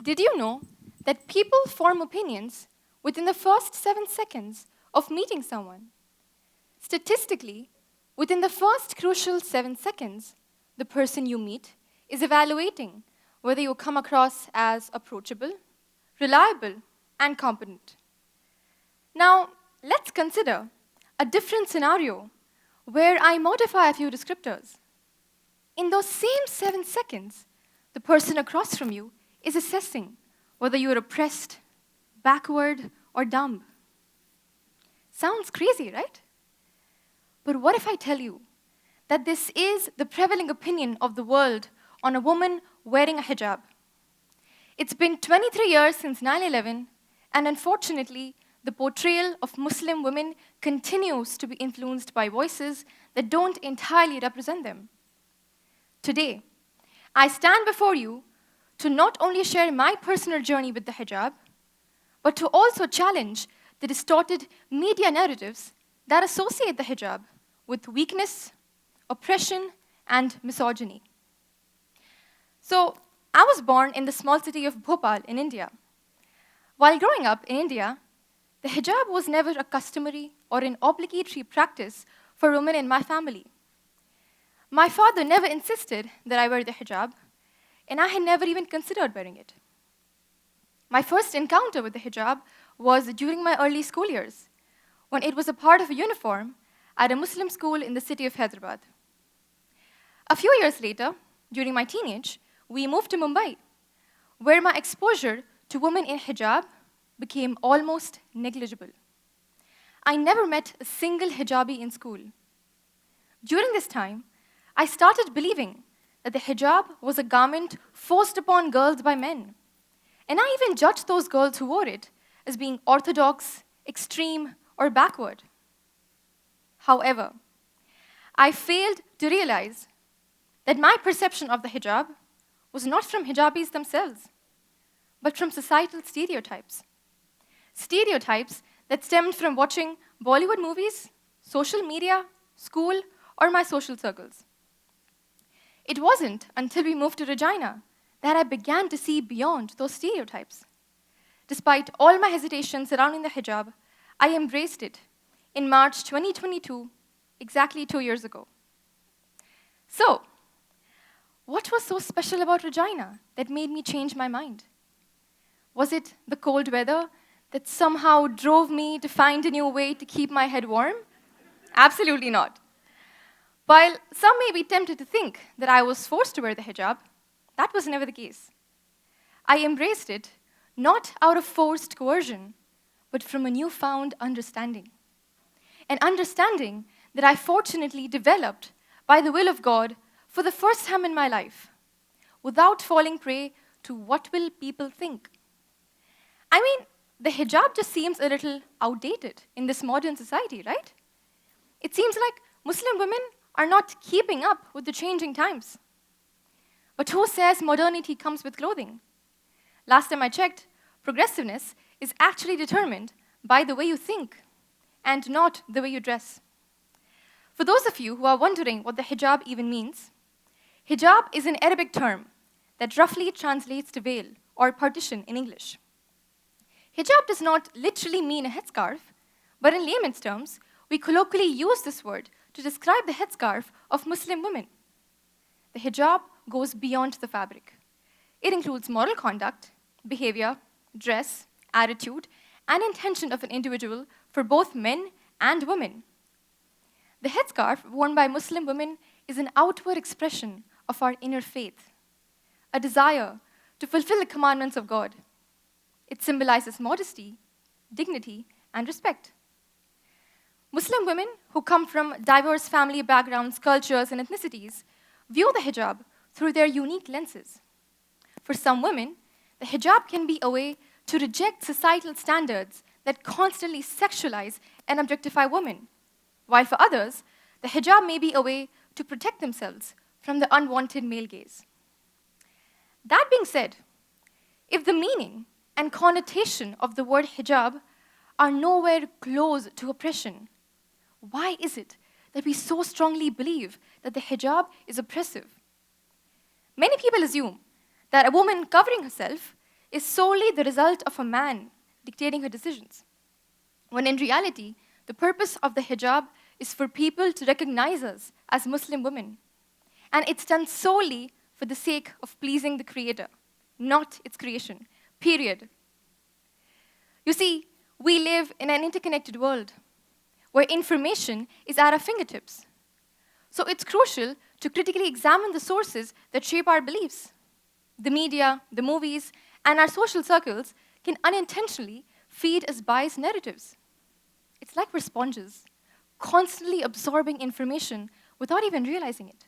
Did you know that people form opinions within the first 7 seconds of meeting someone? Statistically, within the first crucial 7 seconds, the person you meet is evaluating whether you come across as approachable, reliable, and competent. Now, let's consider a different scenario where I modify a few descriptors. In those same 7 seconds, the person across from you is assessing whether you're oppressed, backward, or dumb. Sounds crazy, right? But what if I tell you that this is the prevailing opinion of the world on a woman wearing a hijab? It's been 23 years since 9/11, and unfortunately, the portrayal of Muslim women continues to be influenced by voices that don't entirely represent them. Today, I stand before you to not only share my personal journey with the hijab, but to also challenge the distorted media narratives that associate the hijab with weakness, oppression, and misogyny. So, I was born in the small city of Bhopal in India. While growing up in India, the hijab was never a customary or an obligatory practice for women in my family. My father never insisted that I wear the hijab, and I had never even considered wearing it. My first encounter with the hijab was during my early school years, when it was a part of a uniform at a Muslim school in the city of Hyderabad. A few years later, during my teenage, we moved to Mumbai, where my exposure to women in hijab became almost negligible. I never met a single hijabi in school. During this time, I started believing that the hijab was a garment forced upon girls by men. And I even judged those girls who wore it as being orthodox, extreme, or backward. However, I failed to realize that my perception of the hijab was not from hijabis themselves, but from societal stereotypes. Stereotypes that stemmed from watching Bollywood movies, social media, school, or my social circles. It wasn't until we moved to Regina that I began to see beyond those stereotypes. Despite all my hesitation surrounding the hijab, I embraced it in March 2022, exactly 2 years ago. So, what was so special about Regina that made me change my mind? Was it the cold weather that somehow drove me to find a new way to keep my head warm? Absolutely not. While some may be tempted to think that I was forced to wear the hijab, that was never the case. I embraced it not out of forced coercion, but from a newfound understanding. An understanding that I fortunately developed by the will of God for the first time in my life, without falling prey to what will people think. I mean, the hijab just seems a little outdated in this modern society, right? It seems like Muslim women are not keeping up with the changing times. But who says modernity comes with clothing? Last time I checked, progressiveness is actually determined by the way you think and not the way you dress. For those of you who are wondering what the hijab even means, hijab is an Arabic term that roughly translates to veil or partition in English. Hijab does not literally mean a headscarf, but in layman's terms, we colloquially use this word to describe the headscarf of Muslim women. The hijab goes beyond the fabric. It includes moral conduct, behavior, dress, attitude, and intention of an individual for both men and women. The headscarf worn by Muslim women is an outward expression of our inner faith, a desire to fulfill the commandments of God. It symbolizes modesty, dignity, and respect. Muslim women who come from diverse family backgrounds, cultures, and ethnicities view the hijab through their unique lenses. For some women, the hijab can be a way to reject societal standards that constantly sexualize and objectify women, while for others, the hijab may be a way to protect themselves from the unwanted male gaze. That being said, if the meaning and connotation of the word hijab are nowhere close to oppression, why is it that we so strongly believe that the hijab is oppressive? Many people assume that a woman covering herself is solely the result of a man dictating her decisions, when in reality, the purpose of the hijab is for people to recognize us as Muslim women. And it's done solely for the sake of pleasing the Creator, not its creation, period. You see, we live in an interconnected world where information is at our fingertips. So it's crucial to critically examine the sources that shape our beliefs. The media, the movies, and our social circles can unintentionally feed us biased narratives. It's like we're sponges, constantly absorbing information without even realizing it.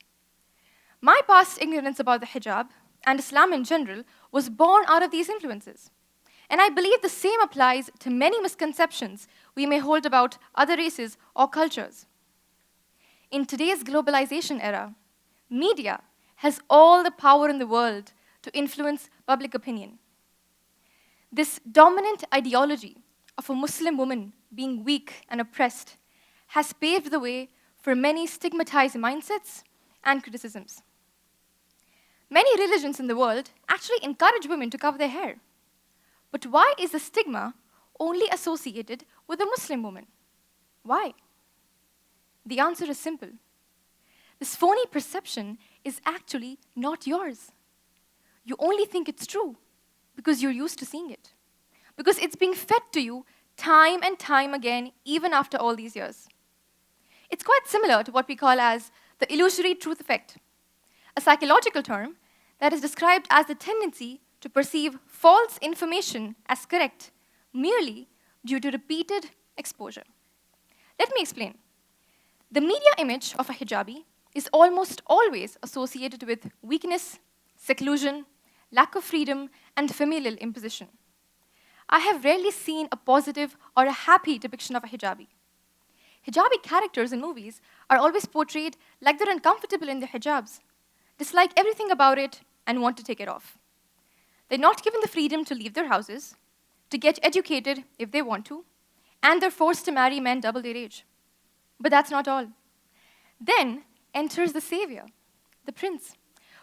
My past ignorance about the hijab and Islam in general was born out of these influences. And I believe the same applies to many misconceptions we may hold about other races or cultures. In today's globalization era, media has all the power in the world to influence public opinion. This dominant ideology of a Muslim woman being weak and oppressed has paved the way for many stigmatized mindsets and criticisms. Many religions in the world actually encourage women to cover their hair. But why is the stigma only associated with a Muslim woman? Why? The answer is simple. This phony perception is actually not yours. You only think it's true because you're used to seeing it, because it's being fed to you time and time again, even after all these years. It's quite similar to what we call as the illusory truth effect, a psychological term that is described as the tendency to perceive false information as correct merely due to repeated exposure. Let me explain. The media image of a hijabi is almost always associated with weakness, seclusion, lack of freedom, and familial imposition. I have rarely seen a positive or a happy depiction of a hijabi. Hijabi characters in movies are always portrayed like they're uncomfortable in their hijabs, dislike everything about it, and want to take it off. They're not given the freedom to leave their houses, to get educated if they want to, and they're forced to marry men double their age. But that's not all. Then enters the savior, the prince,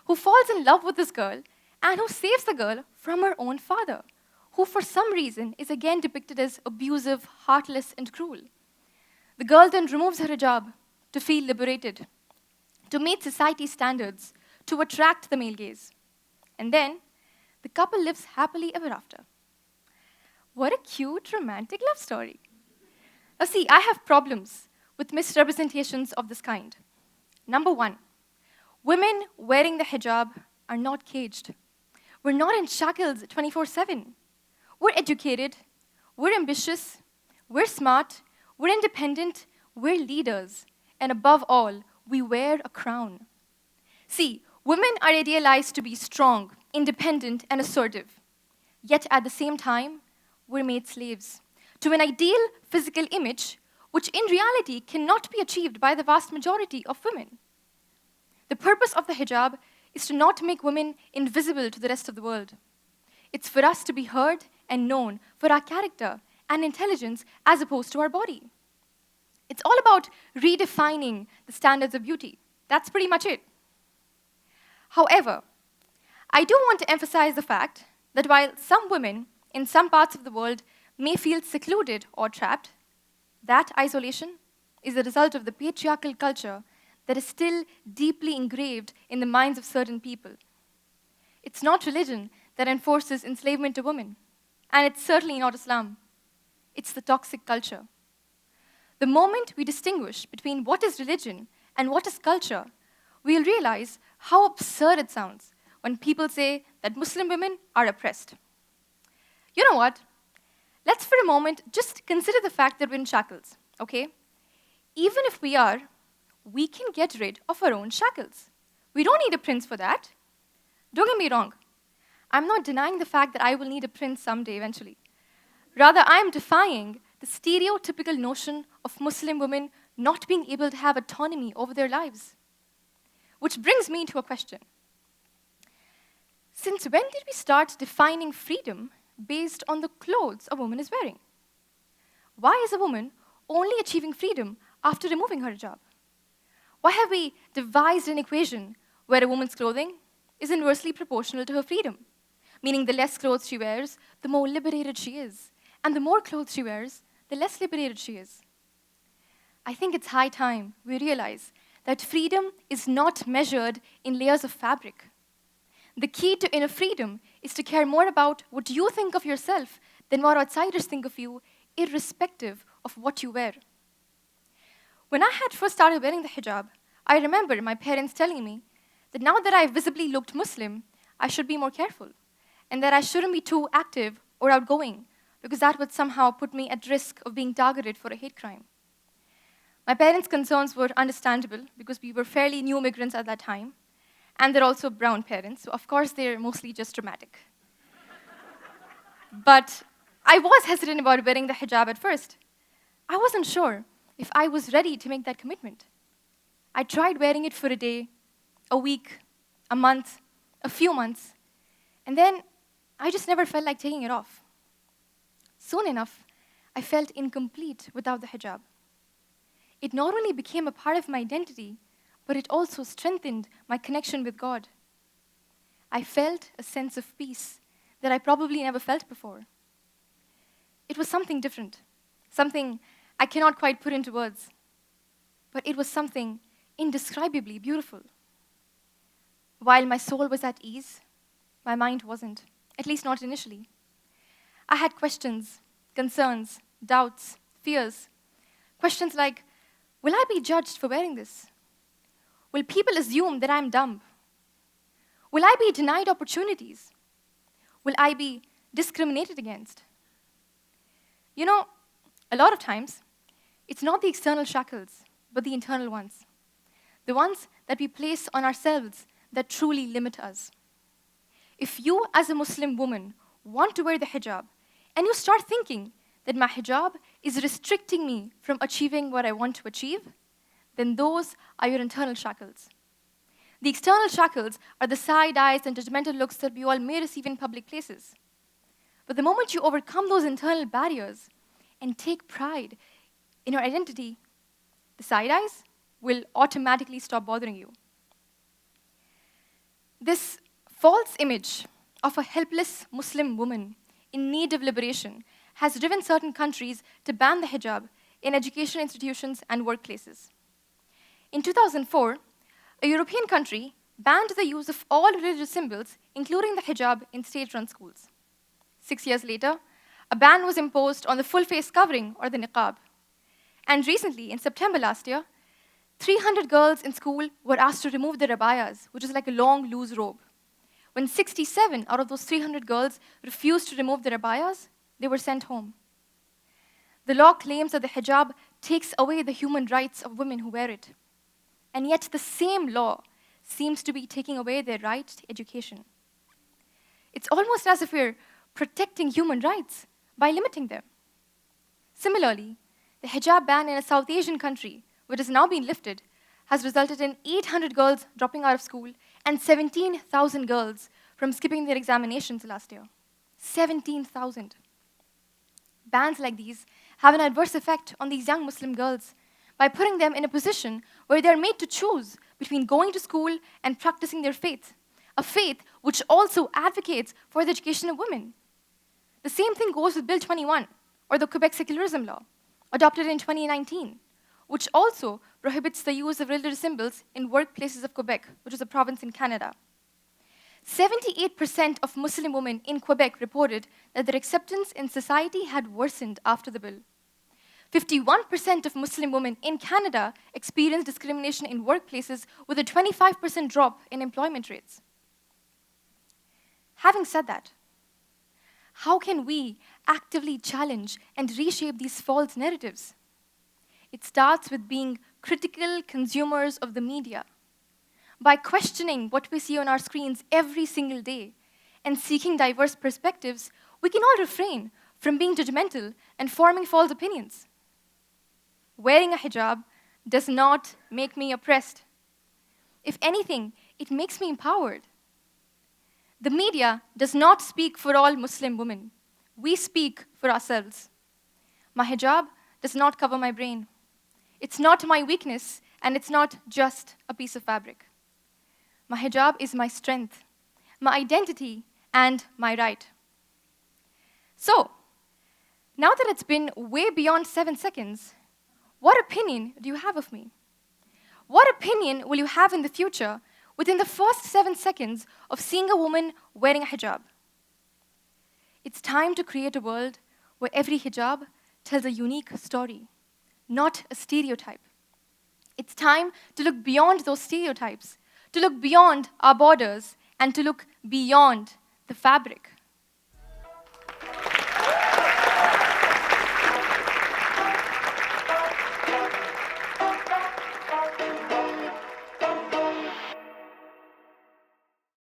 who falls in love with this girl and who saves the girl from her own father, who for some reason is again depicted as abusive, heartless, and cruel. The girl then removes her hijab to feel liberated, to meet society's standards, to attract the male gaze. And then the couple lives happily ever after. What a cute, romantic love story. Now see, I have problems with misrepresentations of this kind. Number one, women wearing the hijab are not caged. We're not in shackles 24/7. We're educated, we're ambitious, we're smart, we're independent, we're leaders, and above all, we wear a crown. See, women are idealized to be strong, independent, and assertive. Yet at the same time, we're made slaves to an ideal physical image which in reality cannot be achieved by the vast majority of women. The purpose of the hijab is to not make women invisible to the rest of the world. It's for us to be heard and known for our character and intelligence as opposed to our body. It's all about redefining the standards of beauty. That's pretty much it. However, I do want to emphasize the fact that while some women in some parts of the world may feel secluded or trapped, that isolation is the result of the patriarchal culture that is still deeply engraved in the minds of certain people. It's not religion that enforces enslavement to women, and it's certainly not Islam. It's the toxic culture. The moment we distinguish between what is religion and what is culture, we'll realize how absurd it sounds when people say that Muslim women are oppressed. You know what? Let's for a moment just consider the fact that we're in shackles, okay? Even if we are, we can get rid of our own shackles. We don't need a prince for that. Don't get me wrong. I'm not denying the fact that I will need a prince someday eventually. Rather, I am defying the stereotypical notion of Muslim women not being able to have autonomy over their lives. Which brings me to a question. Since when did we start defining freedom based on the clothes a woman is wearing? Why is a woman only achieving freedom after removing her hijab? Why have we devised an equation where a woman's clothing is inversely proportional to her freedom? meaning the less clothes she wears, the more liberated she is. And the more clothes she wears, the less liberated she is. I think it's high time we realize that freedom is not measured in layers of fabric. The key to inner freedom is to care more about what you think of yourself than what outsiders think of you, irrespective of what you wear. When I had first started wearing the hijab, I remember my parents telling me that now that I visibly looked Muslim, I should be more careful, and that I shouldn't be too active or outgoing, because that would somehow put me at risk of being targeted for a hate crime. My parents' concerns were understandable because we were fairly new immigrants at that time, and they're also brown parents, so of course they're mostly just dramatic. But I was hesitant about wearing the hijab at first. I wasn't sure if I was ready to make that commitment. I tried wearing it for a day, a week, a month, a few months, and then I just never felt like taking it off. Soon enough, I felt incomplete without the hijab. It not only became a part of my identity, but it also strengthened my connection with God. I felt a sense of peace that I probably never felt before. It was something different, something I cannot quite put into words, but it was something indescribably beautiful. While my soul was at ease, my mind wasn't, at least not initially. I had questions, concerns, doubts, fears. Questions like, will I be judged for wearing this? Will people assume that I'm dumb? Will I be denied opportunities? Will I be discriminated against? You know, a lot of times, it's not the external shackles, but the internal ones. The ones that we place on ourselves that truly limit us. If you, as a Muslim woman, want to wear the hijab, and you start thinking that my hijab is restricting me from achieving what I want to achieve, then those are your internal shackles. The external shackles are the side eyes and judgmental looks that we all may receive in public places. But the moment you overcome those internal barriers and take pride in your identity, the side eyes will automatically stop bothering you. This false image of a helpless Muslim woman in need of liberation has driven certain countries to ban the hijab in education institutions and workplaces. In 2004, a European country banned the use of all religious symbols, including the hijab, in state-run schools. 6 years later, a ban was imposed on the full face covering, or the niqab. And recently, in September last year, 300 girls in school were asked to remove their abayas, which is like a long, loose robe. When 67 out of those 300 girls refused to remove their abayas, they were sent home. The law claims that the hijab takes away the human rights of women who wear it. And yet the same law seems to be taking away their right to education. It's almost as if we're protecting human rights by limiting them. Similarly, the hijab ban in a South Asian country, which has now been lifted, has resulted in 800 girls dropping out of school and 17,000 girls from skipping their examinations last year. 17,000. Bans like these have an adverse effect on these young Muslim girls by putting them in a position where they're made to choose between going to school and practicing their faith, a faith which also advocates for the education of women. The same thing goes with Bill 21, or the Quebec secularism law, adopted in 2019, which also prohibits the use of religious symbols in workplaces of Quebec, which is a province in Canada. 78% of Muslim women in Quebec reported that their acceptance in society had worsened after the bill. 51% of Muslim women in Canada experienced discrimination in workplaces, with a 25% drop in employment rates. Having said that, how can we actively challenge and reshape these false narratives? It starts with being critical consumers of the media, by questioning what we see on our screens every single day and seeking diverse perspectives. We can all refrain from being judgmental and forming false opinions. Wearing a hijab does not make me oppressed. If anything, it makes me empowered. The media does not speak for all Muslim women. We speak for ourselves. My hijab does not cover my brain. It's not my weakness, and it's not just a piece of fabric. My hijab is my strength, my identity, and my right. So, now that it's been way beyond 7 seconds, what opinion do you have of me? What opinion will you have in the future within the first 7 seconds of seeing a woman wearing a hijab? It's time to create a world where every hijab tells a unique story, not a stereotype. It's time to look beyond those stereotypes, to look beyond our borders, and to look beyond the fabric.